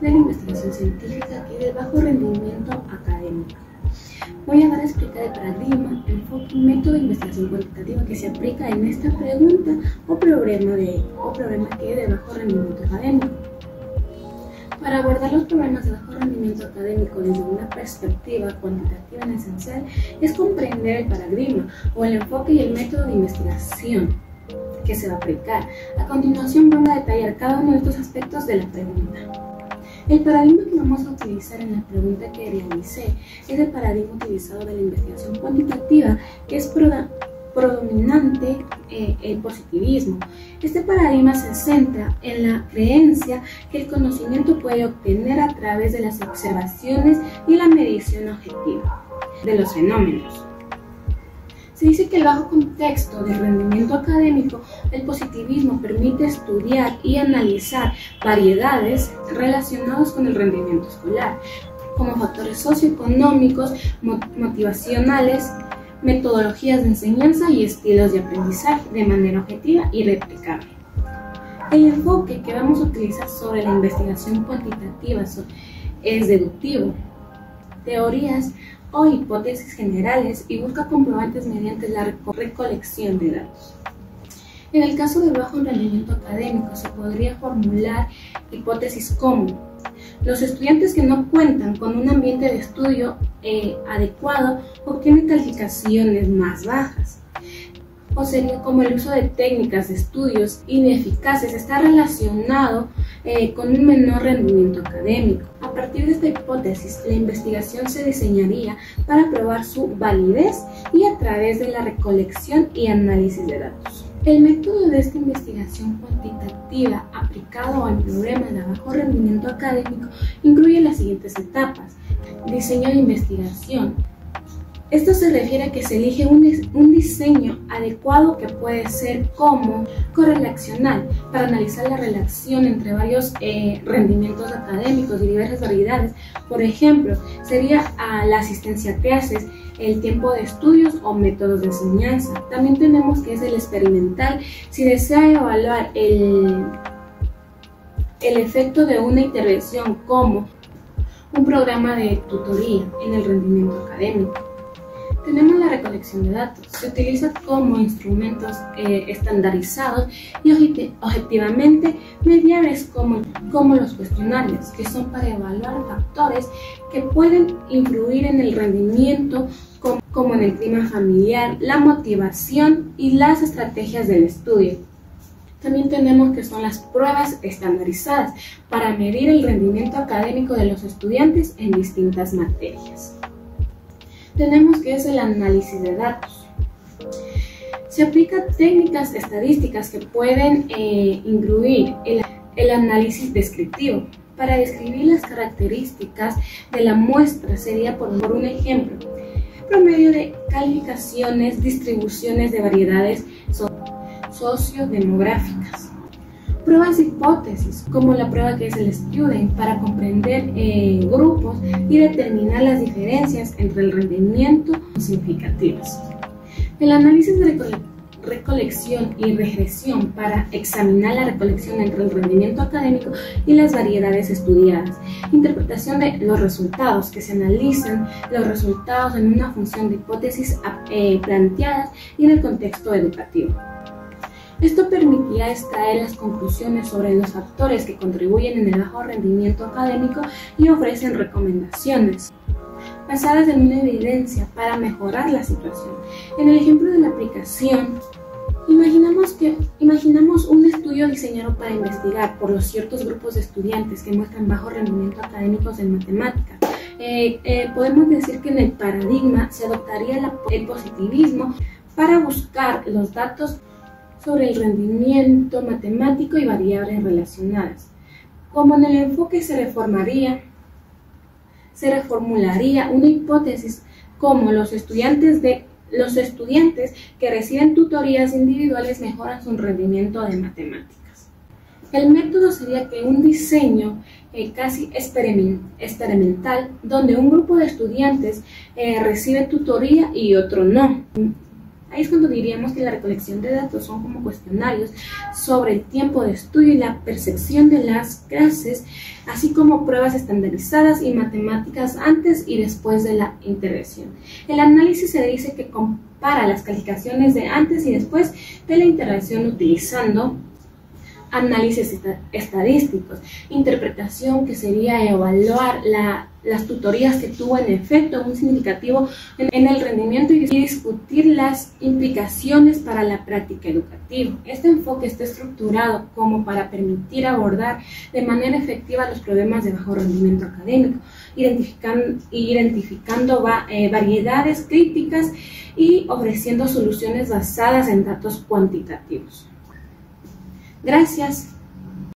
de la investigación científica y del bajo rendimiento académico. Voy a dar a explicar el paradigma, enfoque y método de investigación cuantitativa que se aplica en esta pregunta o problema que es de bajo rendimiento académico. Para abordar los problemas de bajo rendimiento académico desde una perspectiva cuantitativa, en esencial es comprender el paradigma o el enfoque y el método de investigación que se va a aplicar. A continuación vamos a detallar cada uno de estos aspectos de la pregunta. El paradigma que vamos a utilizar en la pregunta que realicé es el paradigma utilizado de la investigación cuantitativa, que es predominante el positivismo. Este paradigma se centra en la creencia que el conocimiento puede obtener a través de las observaciones y la medición objetiva de los fenómenos. Se dice que bajo contexto del rendimiento académico, el positivismo permite estudiar y analizar variedades relacionadas con el rendimiento escolar, como factores socioeconómicos, motivacionales, metodologías de enseñanza y estilos de aprendizaje de manera objetiva y replicable. El enfoque que vamos a utilizar sobre la investigación cuantitativa es deductivo, teorías o hipótesis generales y busca comprobantes mediante la recolección de datos. En el caso del bajo rendimiento académico se podría formular hipótesis como: los estudiantes que no cuentan con un ambiente de estudio adecuado obtienen calificaciones más bajas. O sería como el uso de técnicas de estudios ineficaces está relacionado con un menor rendimiento académico. A partir de esta hipótesis, la investigación se diseñaría para probar su validez y a través de la recolección y análisis de datos. El método de esta investigación cuantitativa aplicado al problema de bajo rendimiento académico incluye las siguientes etapas. Diseño de investigación. Esto se refiere a que se elige un diseño adecuado que puede ser como correlacional para analizar la relación entre varios rendimientos académicos y diversas variedades. Por ejemplo, sería la asistencia a clases, el tiempo de estudios o métodos de enseñanza. También tenemos que es el experimental, si desea evaluar el efecto de una intervención como un programa de tutoría en el rendimiento académico. Tenemos la recolección de datos. Se utiliza como instrumentos estandarizados y objetivamente mediables como los cuestionarios, que son para evaluar factores que pueden influir en el rendimiento, como en el clima familiar, la motivación y las estrategias del estudio. También tenemos que son las pruebas estandarizadas para medir el rendimiento académico de los estudiantes en distintas materias. Tenemos que es el análisis de datos. Se aplican técnicas estadísticas que pueden incluir el análisis descriptivo. Para describir las características de la muestra sería, por un ejemplo, promedio de calificaciones, distribuciones de variedades sociodemográficas. Pruebas de hipótesis, como la prueba que es el Student, para comprender grupos y determinar las diferencias entre el rendimiento significativos. El análisis de recolección y regresión, para examinar la recolección entre el rendimiento académico y las variedades estudiadas. Interpretación de los resultados, que se analizan los resultados en una función de hipótesis planteadas y en el contexto educativo. Esto permitía extraer las conclusiones sobre los factores que contribuyen en el bajo rendimiento académico y ofrecen recomendaciones basadas en una evidencia para mejorar la situación. En el ejemplo de la aplicación, imaginamos un estudio diseñado para investigar por los ciertos grupos de estudiantes que muestran bajo rendimiento académicos en matemáticas. Podemos decir que en el paradigma se adoptaría el positivismo para buscar los datos sobre el rendimiento matemático y variables relacionadas. Como en el enfoque se reformularía una hipótesis como los estudiantes que reciben tutorías individuales mejoran su rendimiento de matemáticas. El método sería que un diseño casi experimental, donde un grupo de estudiantes recibe tutoría y otro no. Ahí es cuando diríamos que la recolección de datos son como cuestionarios sobre el tiempo de estudio y la percepción de las clases, así como pruebas estandarizadas y matemáticas antes y después de la intervención. El análisis se dice que compara las calificaciones de antes y después de la intervención utilizando análisis estadísticos, interpretación, que sería evaluar las tutorías que tuvo en efecto un significativo en el rendimiento, y discutir las implicaciones para la práctica educativa. Este enfoque está estructurado como para permitir abordar de manera efectiva los problemas de bajo rendimiento académico, identificando variedades críticas y ofreciendo soluciones basadas en datos cuantitativos. Gracias.